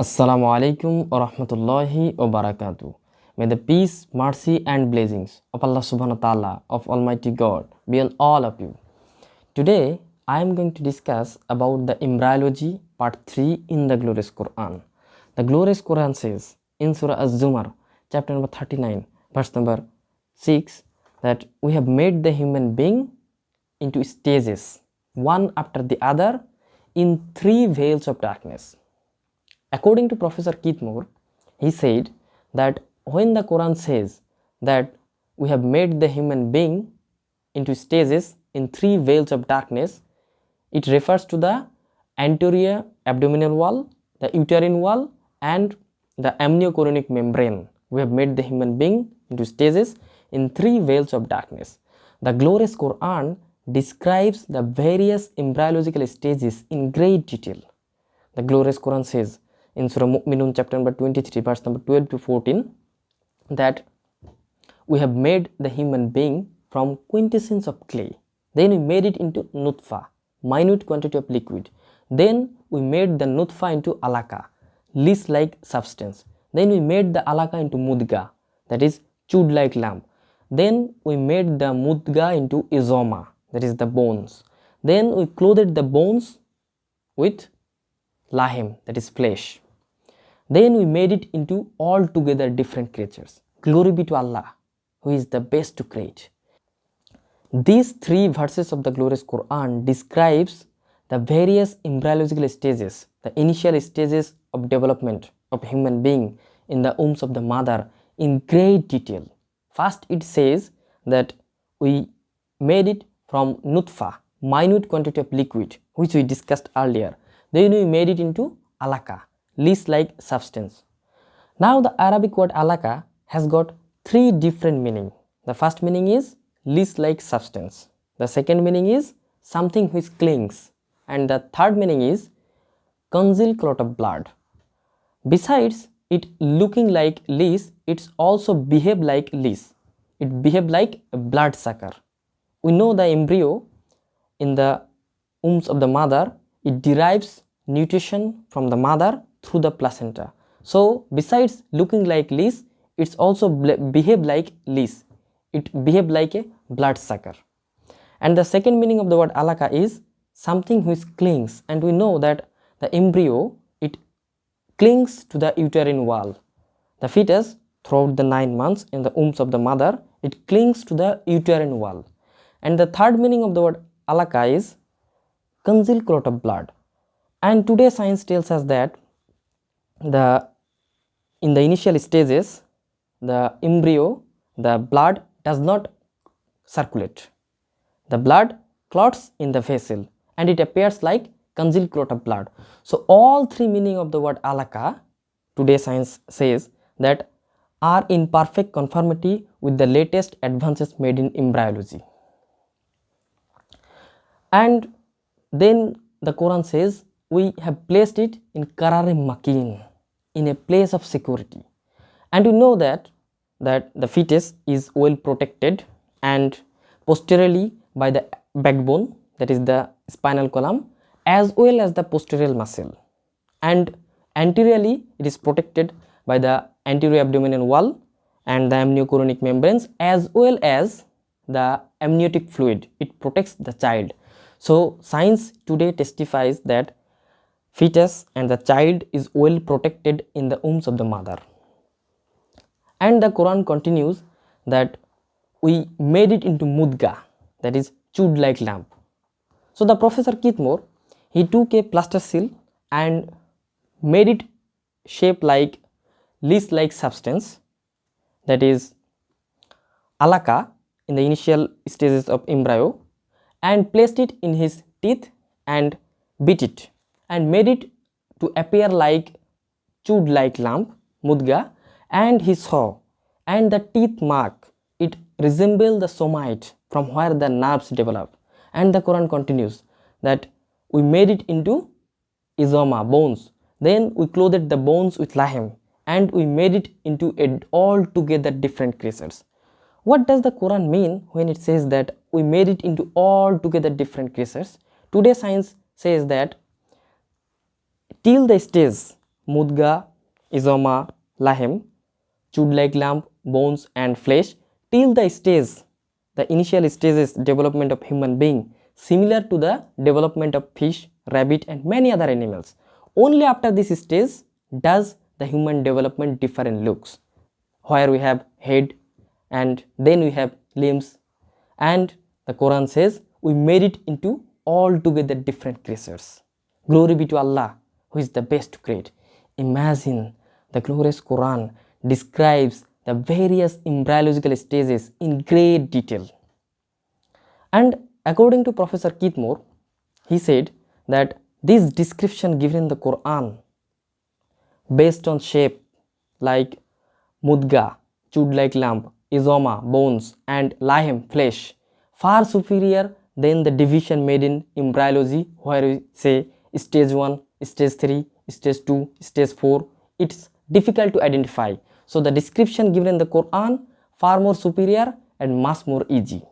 Assalamu alaikum wa rahmatullahi wa barakatuh. May the peace, mercy and blessings of Allah subhanahu wa ta'ala of Almighty God be on all of you. Today I am going to discuss about the embryology part 3 in the glorious Quran. The glorious Quran says in Surah Az-Zumar chapter number 39 verse number 6 that we have made the human being into stages one after the other in three veils of darkness. According to Professor Keith Moore, he said that when the Quran says that we have made the human being into stages in three veils of darkness, it refers to the anterior abdominal wall, the uterine wall, and the amniochorionic membrane. We have made the human being into stages in three veils of darkness. The glorious Quran describes the various embryological stages in great detail. The glorious Quran says in Surah Mu'minun chapter number 23 verse number 12 to 14 that we have made the human being from quintessence of clay. Then we made it into nutfa, minute quantity of liquid. Then we made the nutfa into alaka, leaf-like substance. Then we made the alaka into mudga, that is chewed-like lump. Then we made the mudga into izoma, that is the bones. Then we clothed the bones with lahem, that is flesh. Then we made it into altogether different creatures. Glory be to Allah, who is the best to create. These three verses of the glorious Quran describes the various embryological stages, the initial stages of development of human being in the wombs of the mother in great detail. First it says that we made it from nutfa, minute quantity of liquid, which we discussed earlier. Then we made it into alaka, leaf-like substance. Now the Arabic word alaka has got three different meanings. The first meaning is leaf-like substance. The second meaning is something which clings. And the third meaning is congealed clot of blood. Besides it looking like leaf, it's also behave like leaf. It behave like a blood sucker. We know the embryo in the wombs of the mother, it derives nutrition from the mother through the placenta. So besides looking like leaf, it's also behave like leaf. It behave like a blood sucker. And the second meaning of the word alaka is something which clings, and we know that the embryo, it clings to the uterine wall. The fetus throughout the 9 months in the wombs of the mother, it clings to the uterine wall. And the third meaning of the word alaka is congealed clot of blood. And today science tells us that in the initial stages, the embryo, the blood does not circulate. The blood clots in the vessel and it appears like congealed clot of blood. So all three meaning of the word alaka, today science says that are in perfect conformity with the latest advances made in embryology. And then the Quran says we have placed it in Qararim Makin, in a place of security. And we know that the fetus is well protected and posteriorly by the backbone, that is the spinal column, as well as the posterior muscle. And anteriorly it is protected by the anterior abdominal wall and the amniochorionic membranes, as well as the amniotic fluid. It protects the child. So science today testifies that fetus and the child is well protected in the wombs of the mother. And the Quran continues that we made it into mudga, that is chewed like lump. So the Professor Keith Moore, he took a plaster seal and made it shape like leaf-like substance, that is alaka, in the initial stages of embryo, and placed it in his teeth and beat it and made it to appear like chewed like lump, mudga, and he saw, and the teeth mark, it resembled the somite from where the nerves develop. And the Quran continues that we made it into izoma, bones. Then we clothed the bones with lahem and we made it into altogether different creatures. What does the Quran mean when it says that we made it into altogether different creatures? Today science says that till the stage mudga, isoma, lahem, chewed like lump, bones and flesh, till the stage, the initial stages development of human being, similar to the development of fish, rabbit and many other animals. Only after this stage does the human development differ in looks, where we have head and then we have limbs, and the Quran says we made it into altogether different creatures. Glory be to Allah, who is the best to create. Imagine the glorious Quran describes the various embryological stages in great detail. And according to Professor Keithmore, he said that this description given in the Quran based on shape like mudga, chewed like lump, isoma, bones and lahem, flesh, far superior than the division made in embryology where we say stage 1, stage 3, stage 2, stage 4. It's difficult to identify. So the description given in the Quran far more superior and much more easy.